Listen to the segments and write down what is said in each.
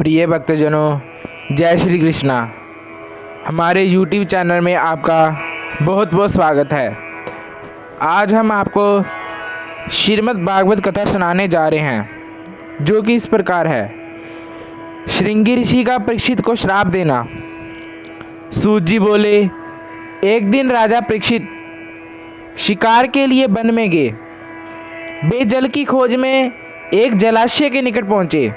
प्रिय भक्तजनों, जय श्री कृष्णा। हमारे YouTube चैनल में आपका बहुत बहुत स्वागत है। आज हम आपको श्रीमद् भागवत कथा सुनाने जा रहे हैं, जो कि इस प्रकार है। श्रृंगी ऋषि का परीक्षित को श्राप देना। सूत जी बोले, एक दिन राजा परीक्षित शिकार के लिए वन में गए। वे जल की खोज में एक जलाशय के निकट पहुँचे।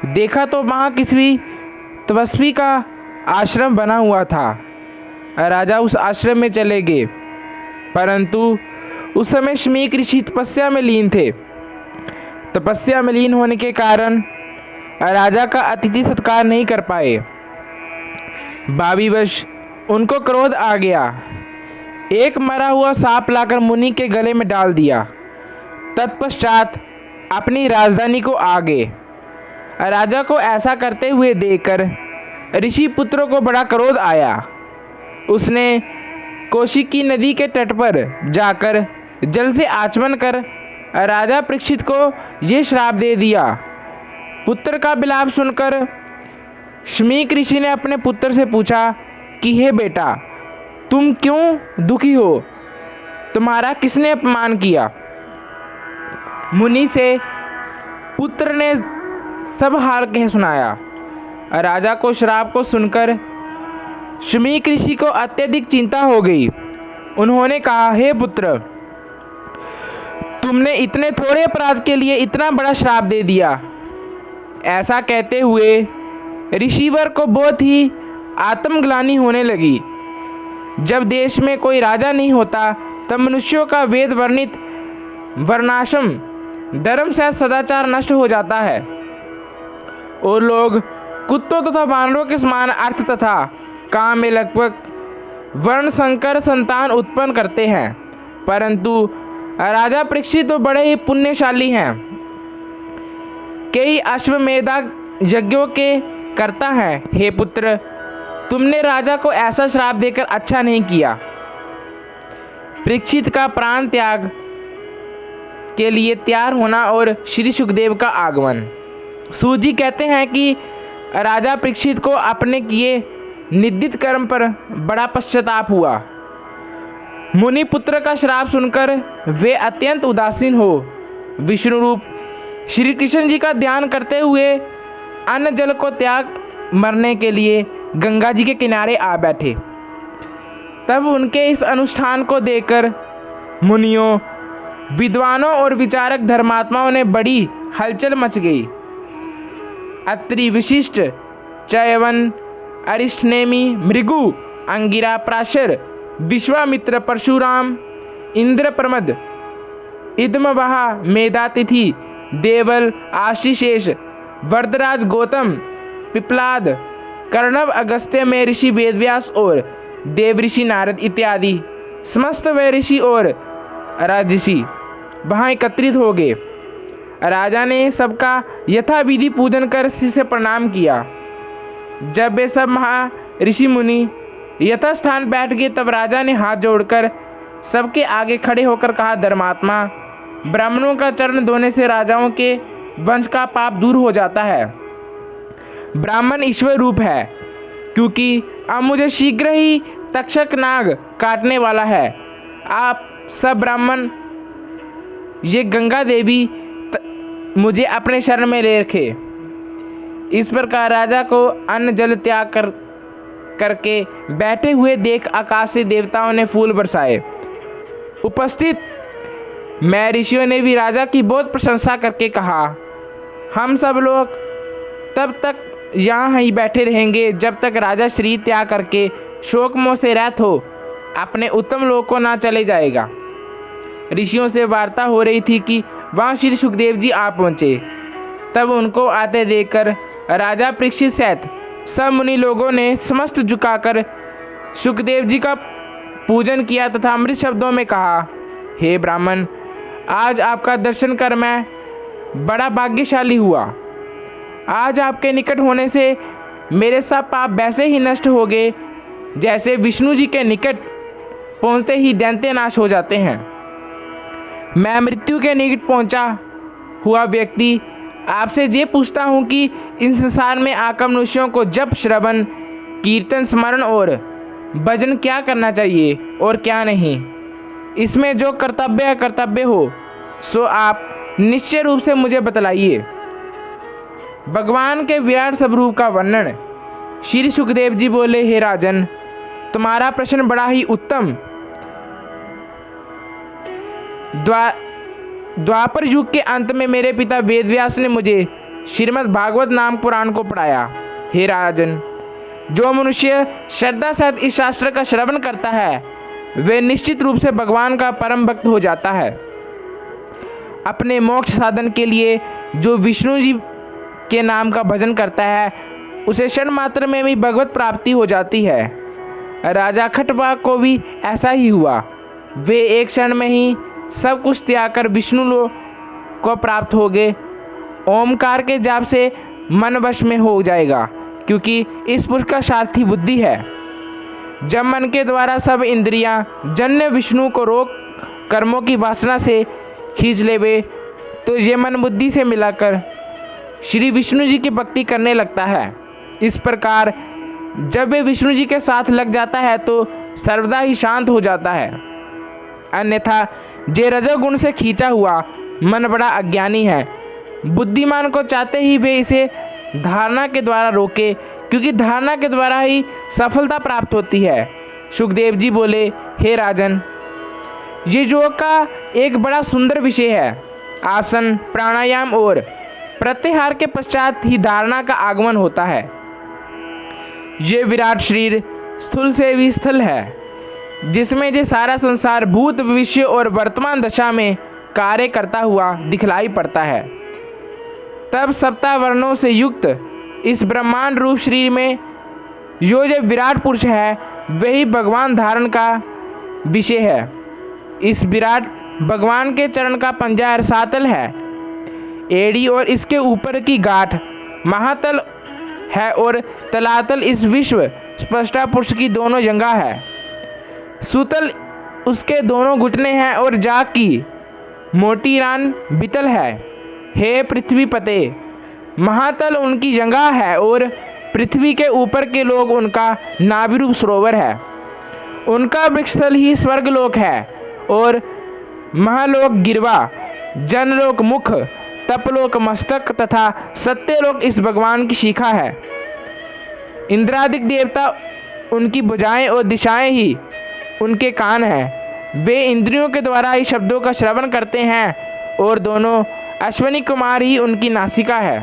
देखा तो वहाँ किसी तपस्वी का आश्रम बना हुआ था। राजा उस आश्रम में चले गए, परंतु उस समय शमीक ऋषि तपस्या में लीन थे। तपस्या में लीन होने के कारण राजा का अतिथि सत्कार नहीं कर पाए। भाविवश उनको क्रोध आ गया। एक मरा हुआ सांप लाकर मुनि के गले में डाल दिया। तत्पश्चात अपनी राजधानी को आ गए। राजा को ऐसा करते हुए देखकर ऋषि पुत्रों को बड़ा क्रोध आया। उसने कौशिकी नदी के तट पर जाकर जल से आचमन कर राजा परीक्षित को ये श्राप दे दिया। पुत्र का विलाप सुनकर शमीक ऋषि ने अपने पुत्र से पूछा कि हे बेटा, तुम क्यों दुखी हो? तुम्हारा किसने अपमान किया? मुनि से पुत्र ने सब हाल कह सुनाया। राजा को श्राप को सुनकर शमीक ऋषि को अत्यधिक चिंता हो गई। उन्होंने कहा, हे पुत्र, तुमने इतने थोड़े अपराध के लिए इतना बड़ा श्राप दे दिया। ऐसा कहते हुए ऋषिवर को बहुत ही आत्मग्लानि होने लगी। जब देश में कोई राजा नहीं होता, तब मनुष्यों का वेद वर्णित वर्णाश्रम धर्म से सदाचार नष्ट हो जाता है और लोग कुत्तों तथा वानरों के समान अर्थ तथा काम में लगभग वर्ण संकर संतान उत्पन्न करते हैं। परंतु राजा परीक्षित तो बड़े ही पुण्यशाली हैं। कई अश्वमेधा यज्ञों के करता है। हे पुत्र, तुमने राजा को ऐसा श्राप देकर अच्छा नहीं किया। परीक्षित का प्राण त्याग के लिए तैयार होना और श्री सुखदेव का आगमन। सूत जी कहते हैं कि राजा परीक्षित को अपने किए निंदित कर्म पर बड़ा पश्चाताप हुआ। मुनि पुत्र का श्राप सुनकर वे अत्यंत उदासीन हो विष्णु रूप श्री कृष्ण जी का ध्यान करते हुए अन्न जल को त्याग मरने के लिए गंगा जी के किनारे आ बैठे। तब उनके इस अनुष्ठान को देखकर मुनियों, विद्वानों और विचारक धर्मात्माओं ने बड़ी हलचल मच गई। अत्रि, वशिष्ठ, चयवन, अरिष्टनेमि, भृगु, अंगिरा, प्राशर, विश्वामित्र, परशुराम, इंद्रप्रमद, इदमवहा, मेधातिथि, देवल, आशीशेष, वरदराज, गौतम, पिप्लाद, कर्णव, अगस्त्य में ऋषि वेदव्यास और देवऋषि नारद इत्यादि समस्त वे ऋषि और राजऋषि वहाँ एकत्रित हो गए। राजा ने सबका यथाविधि पूजन कर सिर से प्रणाम किया। जब वे सब महा ऋषि मुनि यथास्थान बैठ गए, तब राजा ने हाथ जोड़कर सबके आगे खड़े होकर कहा, धर्मात्मा, ब्राह्मणों का चरण धोने से राजाओं के वंश का पाप दूर हो जाता है। ब्राह्मण ईश्वर रूप है, क्योंकि अब मुझे शीघ्र ही तक्षक नाग काटने वाला है। आप सब ब्राह्मण ये गंगा देवी मुझे अपने शरण में ले रखे। इस प्रकार राजा को अन्न जल त्याग करके बैठे हुए देख आकाश से देवताओं ने फूल बरसाए। उपस्थित मैं ऋषियों ने भी राजा की बहुत प्रशंसा करके कहा, हम सब लोग तब तक यहाँ ही बैठे रहेंगे जब तक राजा श्री त्याग करके शोक मोह से रहित हो अपने उत्तम लोक को ना चले जाएगा। ऋषियों से वार्ता हो रही थी कि वहाँ श्री सुखदेव जी आ पहुँचे। तब उनको आते देखकर राजा परीक्षित सहित सब मुनि लोगों ने समस्त झुकाकर सुखदेव जी का पूजन किया तथा अमृत शब्दों में कहा, हे ब्राह्मण, आज आपका दर्शन कर मैं बड़ा भाग्यशाली हुआ। आज आपके निकट होने से मेरे सब पाप वैसे ही नष्ट हो गए जैसे विष्णु जी के निकट पहुँचते ही दैत्य नाश हो जाते हैं। मैं मृत्यु के निकट पहुँचा हुआ व्यक्ति आपसे ये पूछता हूँ कि इन संसार में आकर मनुष्यों को जप, श्रवण, कीर्तन, स्मरण और भजन क्या करना चाहिए और क्या नहीं। इसमें जो कर्तव्य हो सो आप निश्चय रूप से मुझे बतलाइए। भगवान के विराट स्वरूप का वर्णन। श्री सुखदेव जी बोले, हे राजन, तुम्हारा प्रश्न बड़ा ही उत्तम। द्वापर युग के अंत में मेरे पिता वेदव्यास ने मुझे श्रीमद् भागवत नाम पुराण को पढ़ाया। हे राजन, जो मनुष्य श्रद्धा सहित इस शास्त्र का श्रवण करता है वे निश्चित रूप से भगवान का परम भक्त हो जाता है। अपने मोक्ष साधन के लिए जो विष्णु जी के नाम का भजन करता है उसे क्षण मात्र में भी भगवत प्राप्ति हो जाती है। राजा खटवाक को भी ऐसा ही हुआ। वे एक क्षण में ही सब कुछ त्याग कर विष्णु लोक को प्राप्त हो गए। ओमकार के जाप से मन वश में हो जाएगा, क्योंकि इस पुरुष का सारथी बुद्धि है। जब मन के द्वारा सब इंद्रियां जन्य विष्णु को रोक कर्मों की वासना से खींच लेवे तो ये मन बुद्धि से मिलाकर श्री विष्णु जी की भक्ति करने लगता है। इस प्रकार जब वे विष्णु जी के साथ लग जाता है तो सर्वदा ही शांत हो जाता है। अन्यथा जे रजोगुण से खींचा हुआ मन बड़ा अज्ञानी है। बुद्धिमान को चाहते ही वे इसे धारणा के द्वारा रोके, क्योंकि धारणा के द्वारा ही सफलता प्राप्त होती है। सुखदेव जी बोले, हे राजन, ये योग का एक बड़ा सुंदर विषय है। आसन, प्राणायाम और प्रत्याहार के पश्चात ही धारणा का आगमन होता है। ये विराट शरीर स्थूल से भी स्थल है, जिसमें ये सारा संसार भूत, भविष्य और वर्तमान दशा में कार्य करता हुआ दिखलाई पड़ता है। तब सप्ताह वर्णों से युक्त इस ब्रह्मांड रूप शरीर में जो विराट पुरुष है वही भगवान धारण का विषय है। इस विराट भगवान के चरण का पंजा रसातल है। एड़ी और इसके ऊपर की गांठ महातल है और तलातल इस विश्व स्पष्टा पुरुष की दोनों जंघा है। सुतल उसके दोनों घुटने हैं और जाग की मोटी रान बितल है। हे पृथ्वी पते, महातल उनकी जंघा है और पृथ्वी के ऊपर के लोग उनका नाभिरूप सरोवर है। उनका वृक्षस्थल ही स्वर्गलोक है और महालोक गिरवा, जनलोक मुख, तपलोक मस्तक तथा सत्यलोक इस भगवान की शिखा है। इंद्रादिक देवता उनकी भुजाएं और दिशाएं ही उनके कान हैं। वे इंद्रियों के द्वारा ही शब्दों का श्रवण करते हैं और दोनों अश्विनी कुमार ही उनकी नासिका है,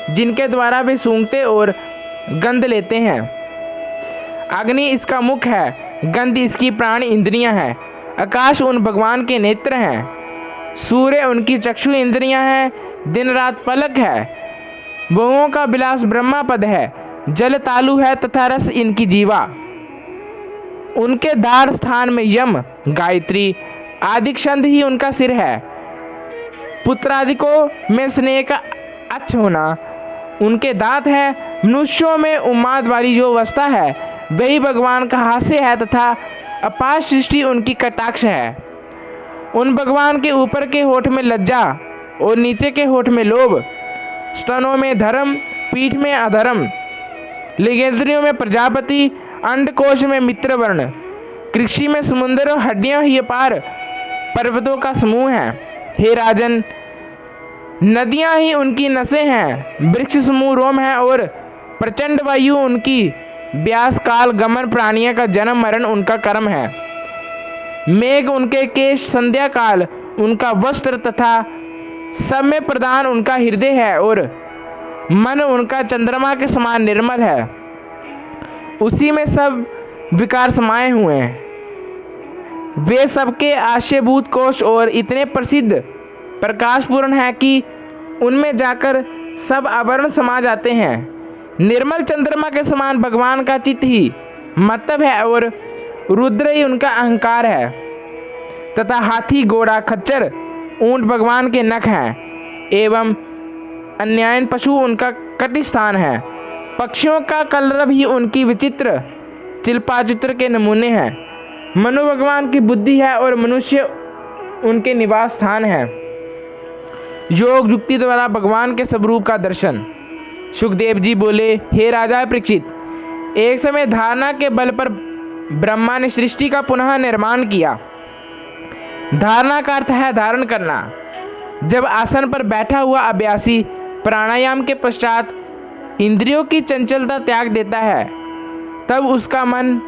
जिनके द्वारा वे सूंघते और गंध लेते हैं। अग्नि इसका मुख है, गंध इसकी प्राण इंद्रियां हैं। आकाश उन भगवान के नेत्र हैं। सूर्य उनकी चक्षु इंद्रियां हैं। दिन रात पलक है। बहुओं का विलास ब्रह्मा पद है। जल तालु है तथा रस इनकी जीवा। उनके दाढ़ स्थान में यम, गायत्री आदि छंद ही उनका सिर है। पुत्रादिकों में स्नेह का अच्छ होना उनके दांत है। मनुष्यों में उन्माद वाली जो अवस्था है वही भगवान का हास्य है तथा अपार सृष्टि उनकी कटाक्ष है। उन भगवान के ऊपर के होठ में लज्जा और नीचे के होठ में लोभ, स्तनों में धर्म, पीठ में अधर्म, लिंगेंद्रियों में प्रजापति, अंडकोश में मित्रवर्ण, कृषि में समुद्र और हड्डियां ही अपार पर्वतों का समूह है। हे राजन, नदियां ही उनकी नसें हैं। वृक्ष समूह रोम है और प्रचंड वायु उनकी व्यास काल गमन, प्राणियों का जन्म मरण उनका कर्म है। मेघ उनके केश, संध्या काल उनका वस्त्र तथा सब में प्रदान उनका हृदय है और मन उनका चंद्रमा के समान निर्मल है। उसी में सब विकार समाये हुए हैं। वे सबके आश्रयभूत कोश और इतने प्रसिद्ध प्रकाशपूर्ण है कि उनमें जाकर सब आवरण समा जाते हैं। निर्मल चंद्रमा के समान भगवान का चित्त ही मतलब है और रुद्र ही उनका अहंकार है तथा हाथी, घोड़ा, खच्चर, ऊंट भगवान के नख हैं एवं अन्यायन पशु उनका कटिस्थान है। पक्षियों का कलरव ही उनकी विचित्र चिल्पाचित्र के नमूने हैं। मनु भगवान की बुद्धि है और मनुष्य उनके निवास स्थान है। योग युक्ति द्वारा भगवान के स्वरूप का दर्शन। सुखदेव जी बोले, हे राजा परीक्षित, एक समय धारणा के बल पर ब्रह्मा ने सृष्टि का पुनः निर्माण किया। धारणा का अर्थ है धारण करना। जब आसन पर बैठा हुआ अभ्यासी प्राणायाम के पश्चात इंद्रियों की चंचलता त्याग देता है, तब उसका मन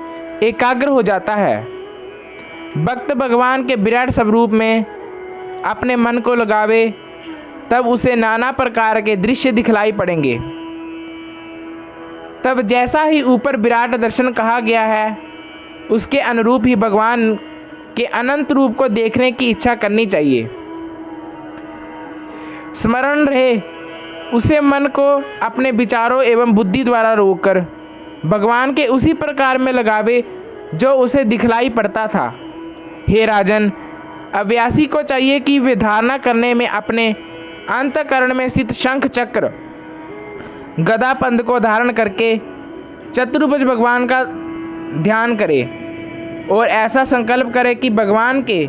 एकाग्र हो जाता है। भक्त भगवान के विराट स्वरूप में अपने मन को लगावे, तब उसे नाना प्रकार के दृश्य दिखलाई पड़ेंगे। तब जैसा ही ऊपर विराट दर्शन कहा गया है, उसके अनुरूप ही भगवान के अनंत रूप को देखने की इच्छा करनी चाहिए। स्मरण रहे, उसे मन को अपने विचारों एवं बुद्धि द्वारा रोककर भगवान के उसी प्रकार में लगावे जो उसे दिखलाई पड़ता था। हे राजन, अभ्यासी को चाहिए कि वे धारणा करने में अपने अंतःकरण में स्थित शंख चक्र गदा पंद को धारण करके चतुर्भुज भगवान का ध्यान करे और ऐसा संकल्प करे कि भगवान के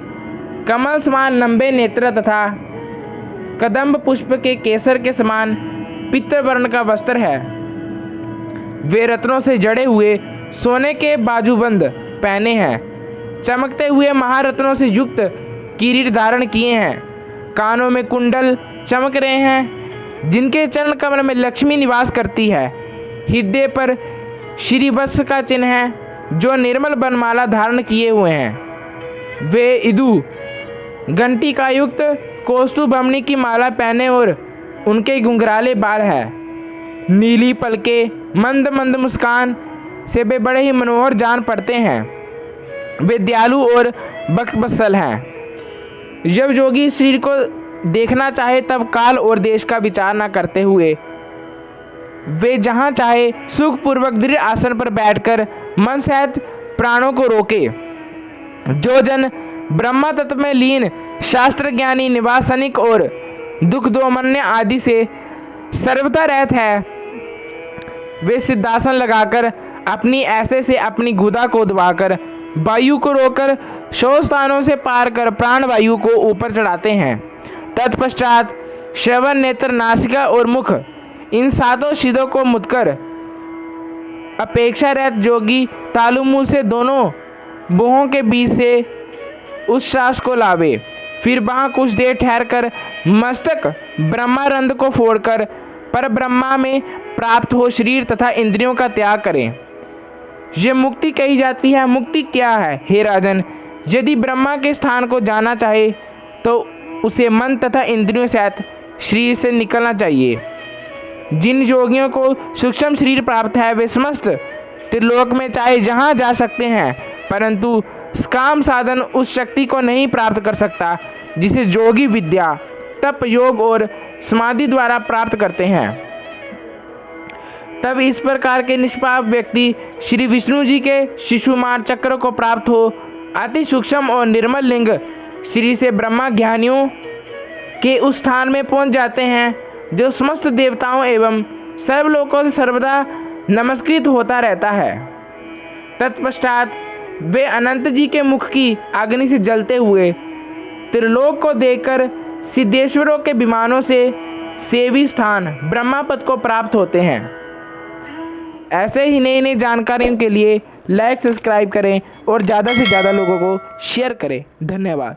कमल समान लंबे नेत्र तथा कदम्ब पुष्प के केसर के समान पित्त वर्ण का वस्त्र है। वे रत्नों से जड़े हुए सोने के बाजूबंद पहने हैं, चमकते हुए महारत्नों से युक्त किरीट धारण किए हैं, कानों में कुंडल चमक रहे हैं, जिनके चरण कमल में लक्ष्मी निवास करती है। हृदय पर श्रीवत्स का चिन्ह है, जो निर्मल बनमाला धारण किए हुए हैं। वे इदु घंटी का युक्त कौस्तुभ भमनी की माला पहने और उनके घुंघराले बाल है। नीली पलके मंद मंद मुस्कान से वे बड़े ही मनोहर जान पड़ते हैं। वे दयालु और बख्तबसल हैं। जब योगी शरीर को देखना चाहे तब काल और देश का विचार न करते हुए वे जहाँ चाहे सुखपूर्वक दृढ़ आसन पर बैठकर मन सहित प्राणों को रोके। जो जन ब्रह्मा तत्व में लीन शास्त्र ज्ञानी निवासनिक और दुख दोमन्य आदि से सर्वथा रहत है, वे सिद्धासन लगाकर अपनी ऐसे से अपनी गुदा को दबाकर वायु को रोककर 100 स्थानों से पार कर प्राण वायु को ऊपर चढ़ाते हैं। तत्पश्चात श्रवण, नेत्र, नासिका और मुख, इन 7 सिद्धों को मुदकर अपेक्षा रहित योगी तालुमूल से दोनों बुहों के बीच से उस श्वास को लावे। फिर वहाँ कुछ देर ठहर कर मस्तक ब्रह्मारंध को फोड़कर पर ब्रह्मा में प्राप्त हो शरीर तथा इंद्रियों का त्याग करें। ये मुक्ति कही जाती है। मुक्ति क्या है? हे राजन, यदि ब्रह्मा के स्थान को जाना चाहे तो उसे मन तथा इंद्रियों सहित शरीर से निकलना चाहिए। जिन योगियों को सूक्ष्म शरीर प्राप्त है, वे समस्त त्रिलोक में चाहे जहाँ जा सकते हैं, परंतु काम साधन उस शक्ति को नहीं प्राप्त कर सकता जिसे योगी विद्या, तप, योग और समाधि द्वारा प्राप्त करते हैं। तब इस प्रकार के निष्पाप व्यक्ति श्री विष्णु जी के शिशुमार चक्र को प्राप्त हो अति सूक्ष्म और निर्मल लिंग श्री से ब्रह्मा ज्ञानियों के उस स्थान में पहुंच जाते हैं जो समस्त देवताओं एवं सर्व लोकों से सर्वदा नमस्कृत होता रहता है। तत्पश्चात वे अनंत जी के मुख की अग्नि से जलते हुए त्रिलोक को देखकर सिद्धेश्वरों के विमानों से सेवी स्थान ब्रह्मापद को प्राप्त होते हैं। ऐसे ही नई नई जानकारियों के लिए लाइक, सब्सक्राइब करें और ज़्यादा से ज़्यादा लोगों को शेयर करें। धन्यवाद।